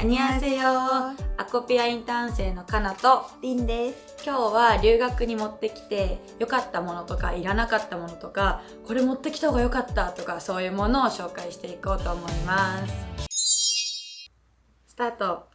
アニャンセヨアコピアインターン生のカナとリンです。今日は留学に持ってきて良かったものとかいらなかったものとかこれ持ってきた方が良かったとかそういうものを紹介していこうと思います。スタート。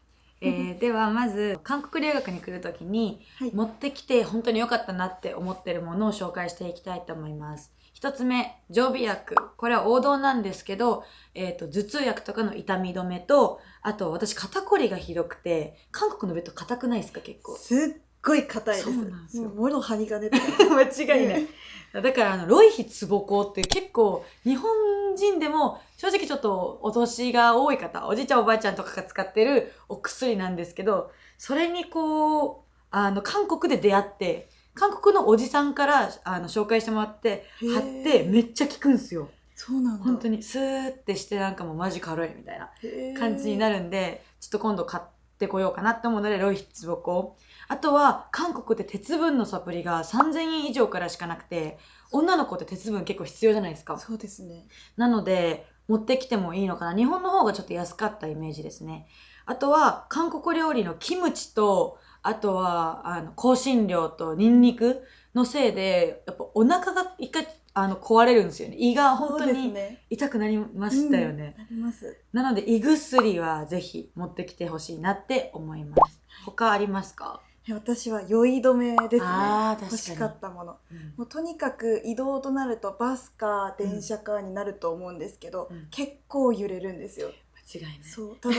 ではまず韓国留学に来るときに、持ってきて本当に良かったなって思ってるものを紹介していきたいと思います。一つ目、常備薬。これは王道なんですけど、頭痛薬とかの痛み止めと、あと私肩こりがひどくて、韓国のベッド硬くないですか結構。すっごい硬いです。そうなんですよ。もろ針金で間違いない。だからロイヒツボコって結構日本人でも正直ちょっとお年が多い方、おじいちゃんおばあちゃんとかが使ってるお薬なんですけど、それに韓国で出会って、韓国のおじさんから紹介してもらって貼ってめっちゃ効くんですよ。そうなんだ。本当にスーってしてなんかもうマジ軽いみたいな感じになるんで、ちょっと今度買ってこようかなって思うのでロイヒツボコ。あとは韓国で鉄分のサプリが3000円以上からしかなくて、女の子って鉄分結構必要じゃないですか。そうですね。なので持ってきてもいいのかな。日本の方がちょっと安かったイメージですね。あとは韓国料理のキムチと、あとは香辛料とニンニクのせいでやっぱお腹が一回壊れるんですよね。胃が本当に痛くなりましたよね。なります。なので胃薬はぜひ持ってきてほしいなって思います。他ありますか？私は酔い止めですね。確かに欲しかったもの、もうとにかく移動となるとバスか電車かになると思うんですけど、結構揺れるんですよ。間違いない。そうただ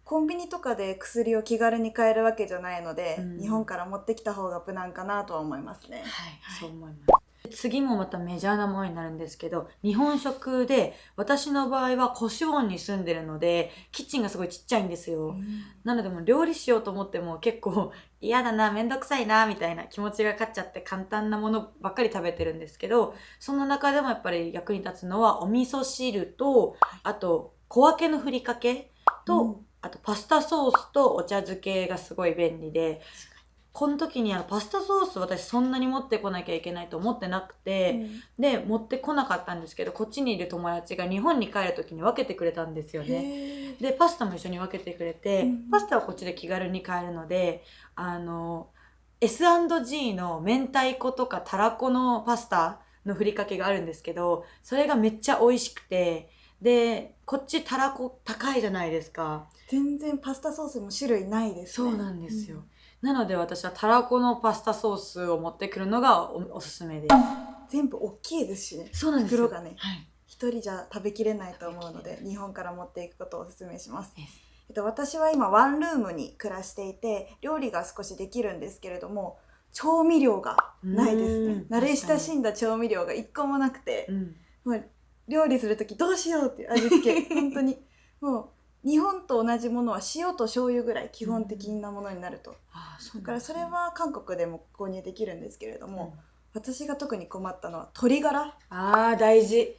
コンビニとかで薬を気軽に買えるわけじゃないので、日本から持ってきた方が無難かなとは思いますね。そう思います。次もまたメジャーなものになるんですけど、日本食で私の場合はコシュオンに住んでるのでキッチンがすごいちっちゃいんですよ。なのでもう料理しようと思っても結構嫌だな、めんどくさいなみたいな気持ちが勝っちゃって簡単なものばっかり食べてるんですけど、その中でもやっぱり役に立つのはお味噌汁と、あと小分けのふりかけと、あとパスタソースとお茶漬けがすごい便利で、この時にパスタソース私そんなに持ってこなきゃいけないと思ってなくて、で持ってこなかったんですけど、こっちにいる友達が日本に帰る時に分けてくれたんですよね。でパスタも一緒に分けてくれて、パスタはこっちで気軽に買えるので、S&G の明太子とかたらこのパスタのふりかけがあるんですけど、それがめっちゃ美味しくて、でこっちたらこ高いじゃないですか。全然パスタソースも種類ないですね。そうなんですよ。なので私はたらこのパスタソースを持ってくるのが おすすめです。全部大きいですしね。そうなんですよ。袋がね、一人じゃ食べきれないと思うので、日本から持っていくことをおすすめします。私は今ワンルームに暮らしていて、料理が少しできるんですけれども、調味料がないですね。慣れ親しんだ調味料が一個もなくて、もう料理する時どうしようっていう味付け本当にもう日本と同じものは塩と醤油ぐらい基本的なものになると。だからそれは韓国でも購入できるんですけれども、私が特に困ったのは鶏ガラ。大事。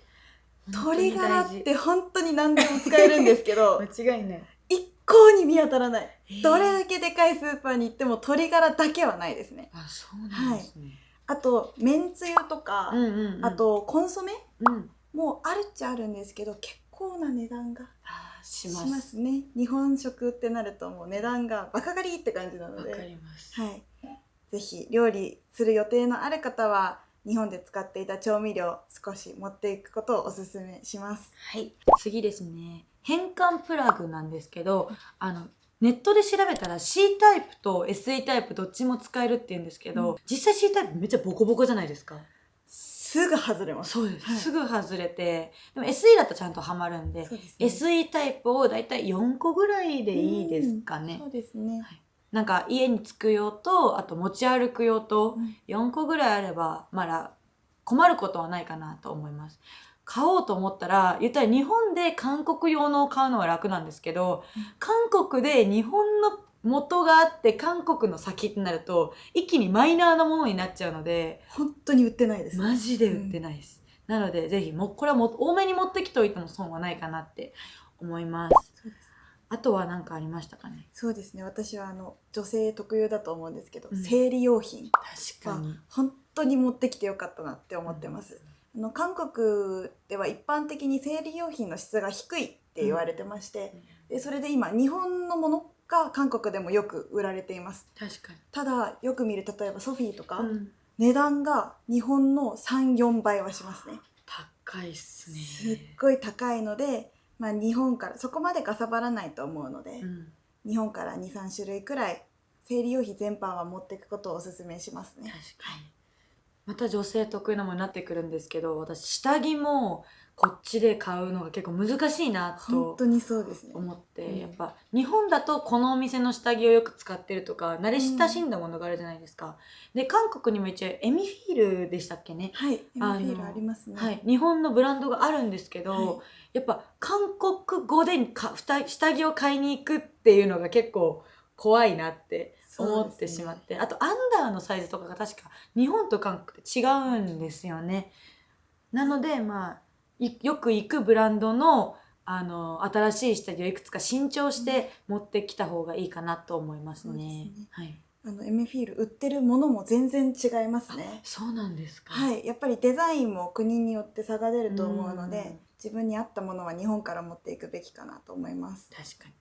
鶏ガラって本当に何でも使えるんですけど間違いない。一向に見当たらない。どれだけでかいスーパーに行っても鶏ガラだけはないですね。そうなんですね。あとめんつゆとか、あとコンソメもあるっちゃあるんですけど、結構な値段がしますね。日本食ってなるともう値段がバカ狩りって感じなので、わかります。ぜひ料理する予定のある方は日本で使っていた調味料少し持っていくことをおすすめします。次ですね。変換プラグなんですけど、ネットで調べたら C タイプと SE タイプどっちも使えるって言うんですけど、実際 C タイプめっちゃボコボコじゃないですか。すぐ外れます。そうです、すぐ外れて、でも SE だとちゃんとはまるんで、SE タイプをだいたい4個ぐらいでいいですかね。そうですね。なんか家に着く用と、あと持ち歩く用と4個ぐらいあればまだ困ることはないかなと思います。買おうと思ったら、言ったら日本で韓国用のを買うのは楽なんですけど、韓国で日本の元があって韓国の先ってなると一気にマイナーなものになっちゃうので、本当に売ってないです。マジで売ってないです。なのでぜひこれは多めに持ってきておいても損はないかなって思います。あとは何かありましたかね？そうですね。私は女性特有だと思うんですけど、生理用品は本当に持ってきてよかったなって思ってます。韓国では一般的に生理用品の質が低いって言われてまして、でそれで今日本のものが韓国でもよく売られています。確かに。ただよく見る例えばソフィーとか、うん値段が日本の 3,4 倍はしますね。高いっすね。すっごい高いので、日本からそこまでかさばらないと思うので、日本から 2,3 種類くらい生理用品全般は持っていくことをおすすめしますね。確かに。また女性得意なものになってくるんですけど、私下着もこっちで買うのが結構難しいなと本当にそうですね。思って、うんやっぱ日本だとこのお店の下着をよく使ってるとか慣れ親しんだものがあるじゃないですか。で韓国にも一応エミフィールでしたっけね、はい、エミフィールありますね。はい、日本のブランドがあるんですけど、はいやっぱ韓国語で下着を買いに行くっていうのが結構怖いなって思ってしまって、あとアンダーのサイズとかが確か日本と韓国って違うんですよね。なのでよく行くブランドの新しい下着をいくつか新調して持ってきた方がいいかなと思いますね。そうですね。はい。エミフィール売ってるものも全然違いますね。そうなんですか。はい、やっぱりデザインも国によって差が出ると思うのうんで、自分に合ったものは日本から持っていくべきかなと思います。確かに。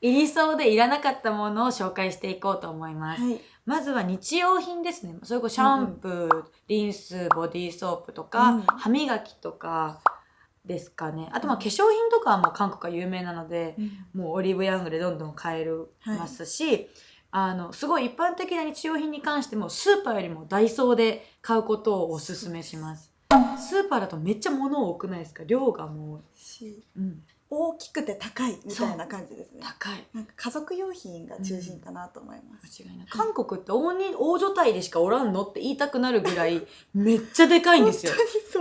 いりそうでいらなかったものを紹介していこうと思います。はい、まずは日用品ですね。それこそシャンプー、リンス、ボディーソープとか、歯磨きとかですかね。あと化粧品とかはもう韓国が有名なので、もうオリーブヤングでどんどん買えますし、すごい一般的な日用品に関してもスーパーよりもダイソーで買うことをおすすめします。スーパーだとめっちゃ物多くないですか？量がもう、大きくて高いみたいな感じですね。高い。なんか家族用品が中心かなと思います。間違いない。韓国って大所帯でしかおらんのって言いたくなるぐらいめっちゃでかいんですよ。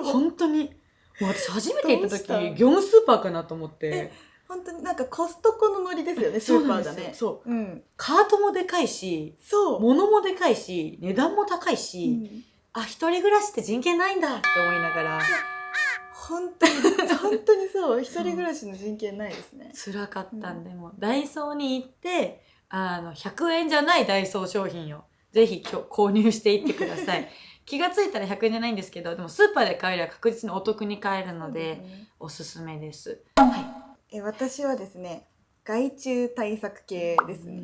本当に。もう私初めて行った時業務スーパーかなと思って。本当になんかコストコのノリですよね、スーパーがね。そう。カートもでかいし、物もでかいし、値段も高いし、一人暮らしって人権ないんだって思いながら。本当にそう、一人暮らしの人権ないですね。辛かったんで、もうダイソーに行って100円じゃないダイソー商品をぜひ購入していってください。気がついたら100円じゃないんですけど、でもスーパーで買えれば確実にお得に買えるので、おすすめです。はい。私はですね、害虫対策系ですね。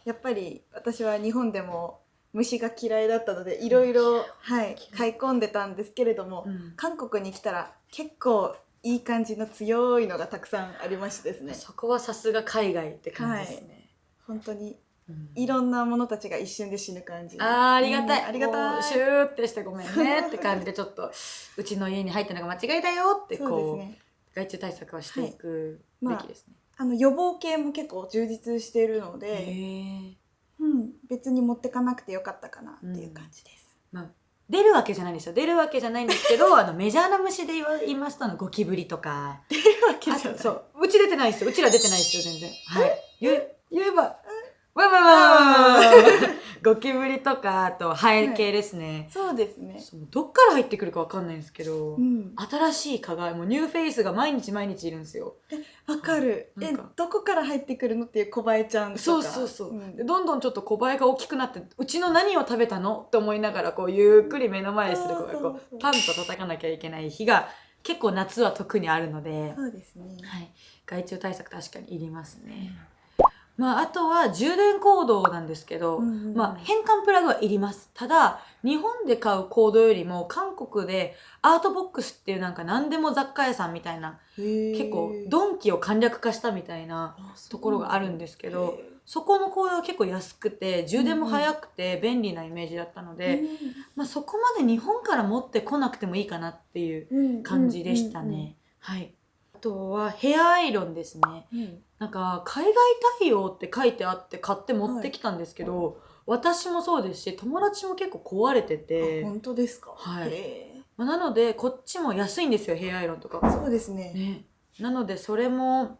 やっぱり私は日本でも虫が嫌いだったのでいろいろ買い込んでたんですけれども、韓国に来たら結構いい感じの強いのがたくさんありましてですね。そこはさすが海外って感じですね。本当にいろんなものたちが一瞬で死ぬ感じ。ありがたい。ありがたい。シューってしてごめんねって感じで、ちょっとうちの家に入ったのが間違いだよって害虫対策はしていくべきですね。予防系も結構充実しているので、別に持ってかなくてよかったかなっていう感じです。出るわけじゃないんですよ。出るわけじゃないんですけど、メジャーな虫で言いますとゴキブリとか。出るわけじゃない。そう。うち出てないですよ。うちら出てないですよ、全然。はい。言えば、ゴキブリとか、あとハエ系ですね。そうですね。どっから入ってくるかわかんないんですけど、新しい蚊が、もうニューフェイスが毎日いるんですよ。わかる。どこから入ってくるのっていう小バエちゃんとか。そう。どんどんちょっと小バエが大きくなって、うちの何を食べたのって思いながら、ゆっくり目の前にする子がパンと叩かなきゃいけない日が、結構夏は特にあるので、そうですね。はい。害虫対策確かにいりますね。あとは充電コードなんですけど、変換プラグはいります。ただ、日本で買うコードよりも韓国でアートボックスっていう何でも雑貨屋さんみたいな、結構ドンキを簡略化したみたいなところがあるんですけど、そこのコードは結構安くて、充電も早くて便利なイメージだったので、そこまで日本から持ってこなくてもいいかなっていう感じでしたね。はい。あとはヘアアイロンですね。海外対応って書いてあって買って持ってきたんですけど、私もそうですし友達も結構壊れてて。本当ですか？はい。なのでこっちも安いんですよ、ヘアアイロンとか。そうですね。なのでそれも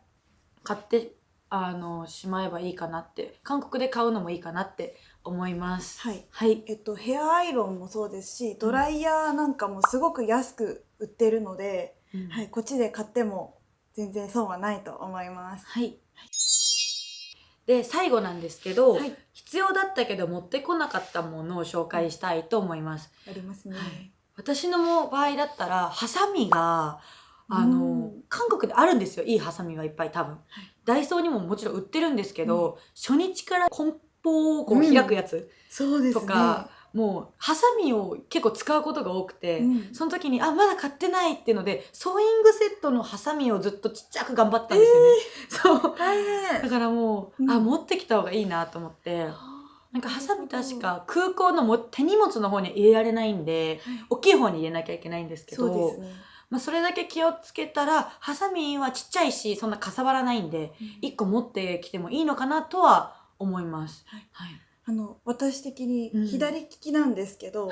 買ってしまえばいいかなって、韓国で買うのもいいかなって思います。はい。ヘアアイロンもそうですし、ドライヤーなんかもすごく安く売ってるので、こっちで買っても全然損はないと思います。はい。で、最後なんですけど、必要だったけど持ってこなかったものを紹介したいと思います。ありますね。私の場合だったら、ハサミが韓国であるんですよ、いいハサミはいっぱい多分。ダイソーにももちろん売ってるんですけど、初日から梱包をこう開くやつそうですね。とか、もうハサミを結構使うことが多くて、その時にまだ買ってないっていうのでソーイングセットのハサミをずっとちっちゃく頑張ったんですよね。そう大変。だからもう、持ってきた方がいいなと思って、なんかハサミ確か空港の手荷物の方には入れられないんで、大きい方に入れなきゃいけないんですけど、そうですね。それだけ気をつけたらハサミはちっちゃいしそんなかさばらないんで、1個持ってきてもいいのかなとは思います。はい。私的に左利きなんですけど、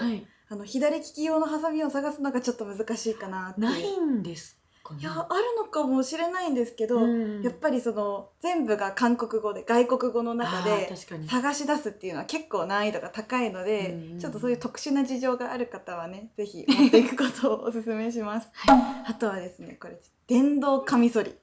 左利き用のハサミを探すのがちょっと難しいかなっていう。ないんですかね。いや、あるのかもしれないんですけど、やっぱり全部が韓国語で外国語の中で探し出すっていうのは結構難易度が高いので、ちょっとそういう特殊な事情がある方はね、ぜひ持っていくことをお勧めします。あとはですね、これ電動カミソリ。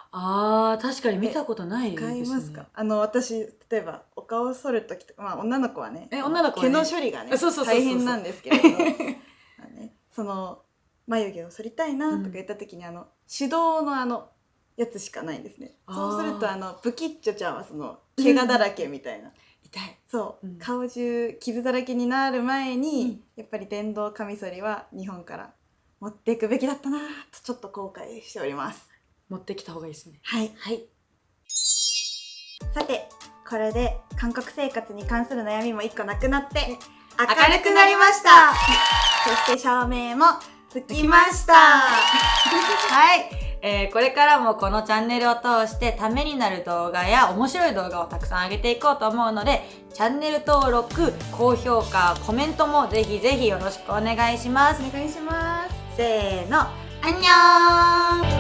確かに見たことないですね。使いますか？私例えばお顔を剃る時とか、女の子はね、女の子はね毛の処理がね大変なんですけれども、眉毛を剃りたいなとか言った時に手動のやつしかないんですね。そうするとブキッチョちゃんは怪我だらけみたいな、痛い。そう、顔中傷だらけになる前に、やっぱり電動カミソリは日本から持っていくべきだったなとちょっと後悔しております。持ってきた方がいいですね。はい。さて、これで韓国生活に関する悩みも1個なくなって明るくなりました。そして照明もつきました。はい、これからもこのチャンネルを通してためになる動画や面白い動画をたくさん上げていこうと思うので、チャンネル登録、高評価、コメントもぜひぜひよろしくお願いします。お願いします。せーの、アンニョン。